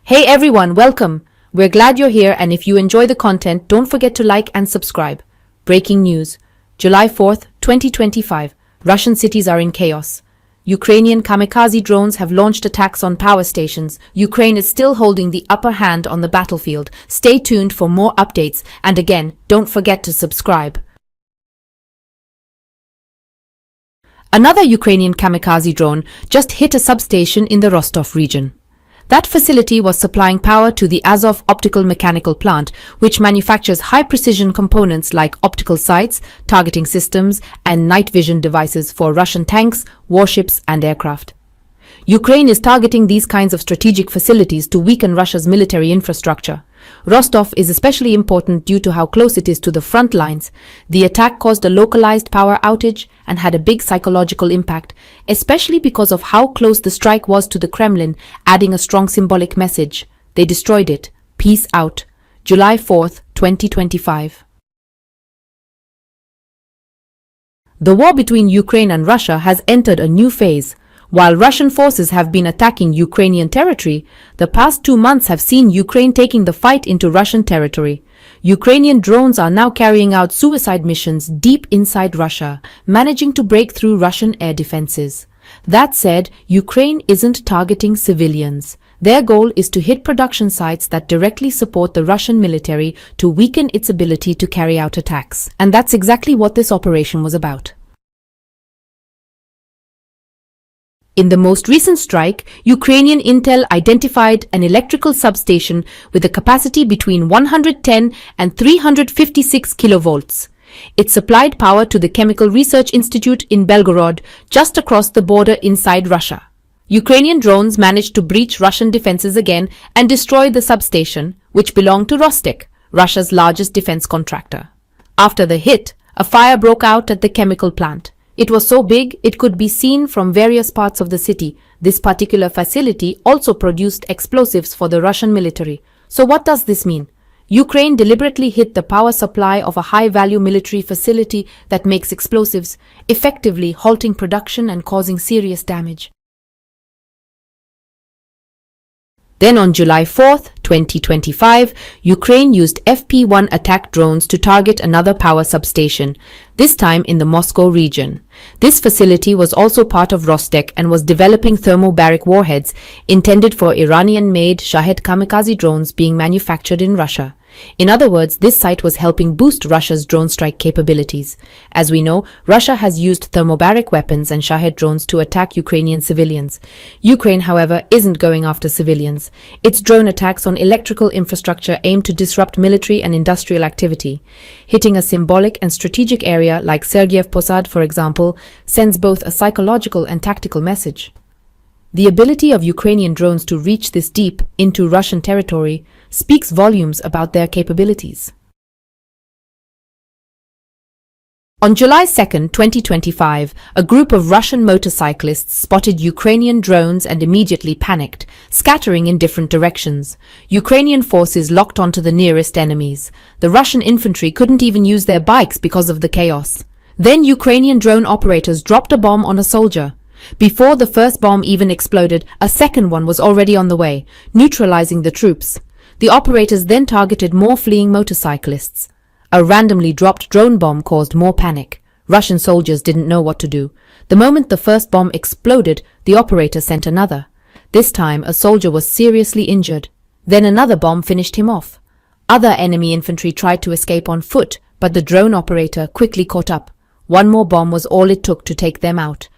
Hey everyone, welcome! We're glad you're here, and if you enjoy the content, don't forget to like and subscribe. Breaking news. July 4th, 2025. Russian cities are in chaos. Ukrainian kamikaze drones have launched attacks on power stations. Ukraine is still holding the upper hand on the battlefield. Stay tuned for more updates, and again, don't forget to subscribe. Another Ukrainian kamikaze drone just hit a substation in the Rostov region. That facility was supplying power to the Azov optical mechanical plant, which manufactures high-precision components like optical sights, targeting systems, and night vision devices for Russian tanks, warships, and aircraft. Ukraine is targeting these kinds of strategic facilities to weaken Russia's military infrastructure. Rostov is especially important due to how close it is to the front lines. The attack caused a localized power outage and had a big psychological impact, especially because of how close the strike was to the Kremlin, adding a strong symbolic message. They destroyed it. Peace out. July 4th, 2025. The war between Ukraine and Russia has entered a new phase. While Russian forces have been attacking Ukrainian territory, the past 2 months have seen Ukraine taking the fight into Russian territory. Ukrainian drones are now carrying out suicide missions deep inside Russia, managing to break through Russian air defenses. That said, Ukraine isn't targeting civilians. Their goal is to hit production sites that directly support the Russian military to weaken its ability to carry out attacks. And that's exactly what this operation was about. In the most recent strike, Ukrainian intel identified an electrical substation with a capacity between 110 and 356 kilovolts. It supplied power to the Chemical Research Institute in Belgorod, just across the border inside Russia. Ukrainian drones managed to breach Russian defenses again and destroy the substation, which belonged to Rostec, Russia's largest defense contractor. After the hit, a fire broke out at the chemical plant. It was so big it could be seen from various parts of the city. This particular facility also produced explosives for the Russian military. So what does this mean? Ukraine deliberately hit the power supply of a high-value military facility that makes explosives, effectively halting production and causing serious damage. Then on July 4th, 2025, Ukraine used FP-1 attack drones to target another power substation, this time in the Moscow region. This facility was also part of Rostec and was developing thermobaric warheads intended for Iranian-made Shahed kamikaze drones being manufactured in Russia. In other words, this site was helping boost Russia's drone strike capabilities. As we know, Russia has used thermobaric weapons and Shahed drones to attack Ukrainian civilians. Ukraine, however, isn't going after civilians. Its drone attacks on electrical infrastructure aim to disrupt military and industrial activity. Hitting a symbolic and strategic area like Sergiev Posad, for example, sends both a psychological and tactical message. The ability of Ukrainian drones to reach this deep into Russian territory speaks volumes about their capabilities. On July 2nd, 2025, a group of Russian motorcyclists spotted Ukrainian drones and immediately panicked, scattering in different directions. Ukrainian forces locked onto the nearest enemies. The Russian infantry couldn't even use their bikes because of the chaos. Then Ukrainian drone operators dropped a bomb on a soldier. Before the first bomb even exploded, a second one was already on the way, neutralizing the troops. The operators then targeted more fleeing motorcyclists. A randomly dropped drone bomb caused more panic. Russian soldiers didn't know what to do. The moment the first bomb exploded, the operator sent another. This time, a soldier was seriously injured. Then another bomb finished him off. Other enemy infantry tried to escape on foot, but the drone operator quickly caught up. One more bomb was all it took to take them out.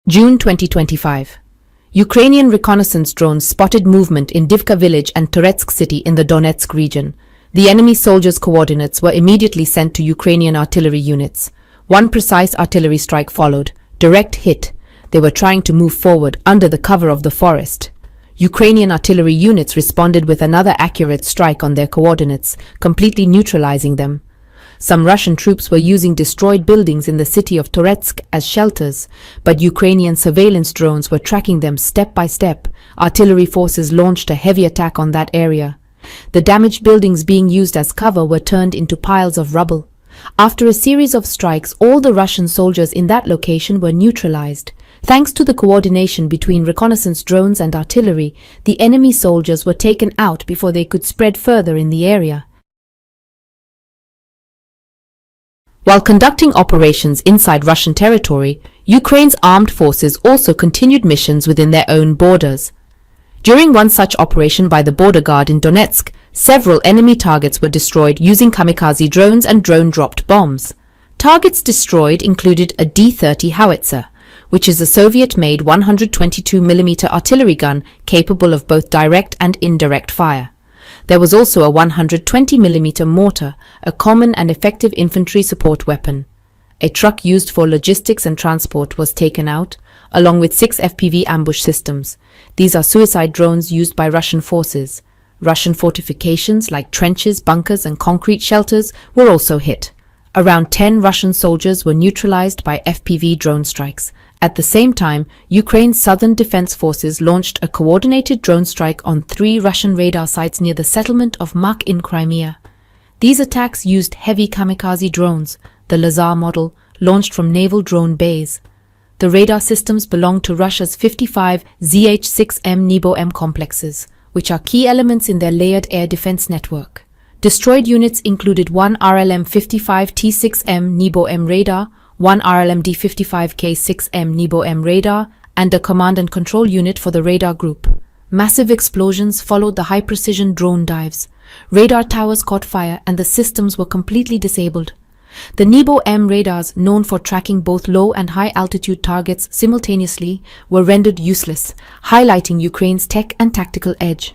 June 2025. Ukrainian reconnaissance drones spotted movement in Divka village and Donetsk city in the Donetsk region. The enemy soldiers' coordinates were immediately sent to Ukrainian artillery units. One precise artillery strike followed. Direct hit. They were trying to move forward under the cover of the forest. Ukrainian artillery units responded with another accurate strike on their coordinates, completely neutralizing them. Some Russian troops were using destroyed buildings in the city of Donetsk as shelters, but Ukrainian surveillance drones were tracking them step by step. Artillery forces launched a heavy attack on that area. The damaged buildings being used as cover were turned into piles of rubble. After a series of strikes, all the Russian soldiers in that location were neutralized. Thanks to the coordination between reconnaissance drones and artillery, the enemy soldiers were taken out before they could spread further in the area. While conducting operations inside Russian territory, Ukraine's armed forces also continued missions within their own borders. During one such operation by the border guard in Donetsk, several enemy targets were destroyed using kamikaze drones and drone-dropped bombs. Targets destroyed included a D-30 howitzer, which is a Soviet-made 122mm artillery gun capable of both direct and indirect fire. There was also a 120mm mortar, a common and effective infantry support weapon. A truck used for logistics and transport was taken out, along with 6 FPV ambush systems. These are suicide drones used by Russian forces. Russian fortifications like trenches, bunkers, and concrete shelters were also hit. Around 10 Russian soldiers were neutralized by FPV drone strikes. At the same time, Ukraine's southern defense forces launched a coordinated drone strike on 3 Russian radar sites near the settlement of Mak in Crimea. These attacks used heavy kamikaze drones, the Lazar model, launched from naval drone bays. The radar systems belong to Russia's 55 ZH-6M Nebo-M complexes, which are key elements in their layered air defense network. Destroyed units included one RLM-55 T-6M Nebo-M radar, one RLMD-55K-6M Nebo-M radar, and a command and control unit for the radar group. Massive explosions followed the high-precision drone dives. Radar towers caught fire and the systems were completely disabled. The Nebo-M radars, known for tracking both low and high-altitude targets simultaneously, were rendered useless, highlighting Ukraine's tech and tactical edge.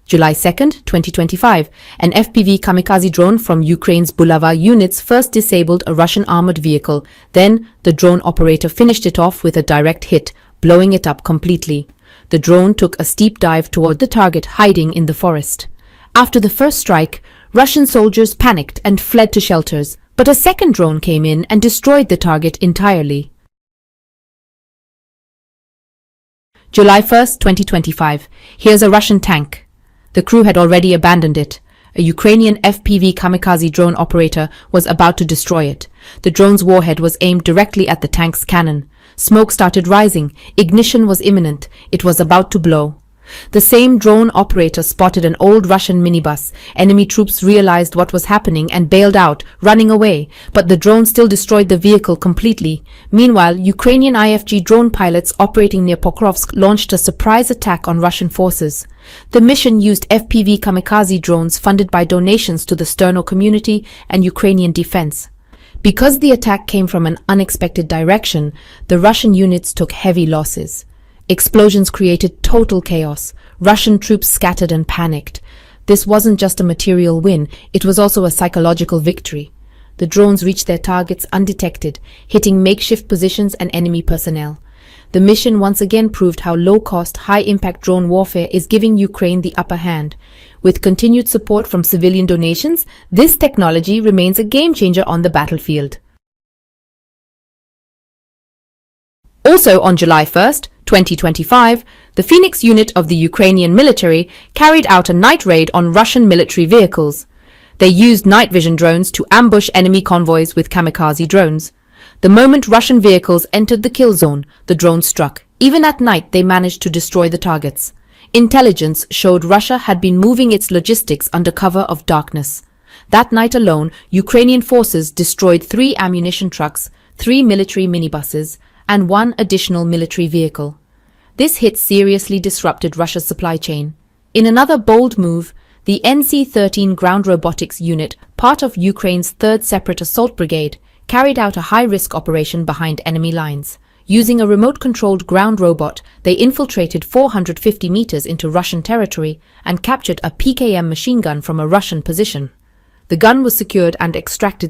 July 2, 2025, an FPV kamikaze drone from Ukraine's Bulava units first disabled a Russian armored vehicle. Then, the drone operator finished it off with a direct hit, blowing it up completely. The drone took a steep dive toward the target, hiding in the forest. After the first strike, Russian soldiers panicked and fled to shelters, but a second drone came in and destroyed the target entirely. July 1, 2025. Here's a Russian tank. The crew had already abandoned it. A Ukrainian FPV kamikaze drone operator was about to destroy it. The drone's warhead was aimed directly at the tank's cannon. Smoke started rising. Ignition was imminent. It was about to blow. The same drone operator spotted an old Russian minibus. Enemy troops realized what was happening and bailed out, running away, but the drone still destroyed the vehicle completely. Meanwhile, Ukrainian IFG drone pilots operating near Pokrovsk launched a surprise attack on Russian forces. The mission used FPV kamikaze drones funded by donations to the Sterno community and Ukrainian defense. Because the attack came from an unexpected direction, the Russian units took heavy losses. Explosions created total chaos. Russian troops scattered and panicked. This wasn't just a material win, it was also a psychological victory. The drones reached their targets undetected, hitting makeshift positions and enemy personnel. The mission once again proved how low-cost, high-impact drone warfare is giving Ukraine the upper hand. With continued support from civilian donations, this technology remains a game-changer on the battlefield. Also on July 1st, 2025, the Phoenix unit of the Ukrainian military carried out a night raid on Russian military vehicles. They used night vision drones to ambush enemy convoys with kamikaze drones. The moment Russian vehicles entered the kill zone, the drones struck. Even at night, they managed to destroy the targets. Intelligence showed Russia had been moving its logistics under cover of darkness. That night alone, Ukrainian forces destroyed 3 ammunition trucks, 3 military minibuses, and 1 additional military vehicle. This hit seriously disrupted Russia's supply chain. In another bold move, the NC-13 ground robotics unit, part of Ukraine's 3rd Separate Assault Brigade, carried out a high-risk operation behind enemy lines. Using a remote-controlled ground robot, they infiltrated 450 meters into Russian territory and captured a PKM machine gun from a Russian position. The gun was secured and extracted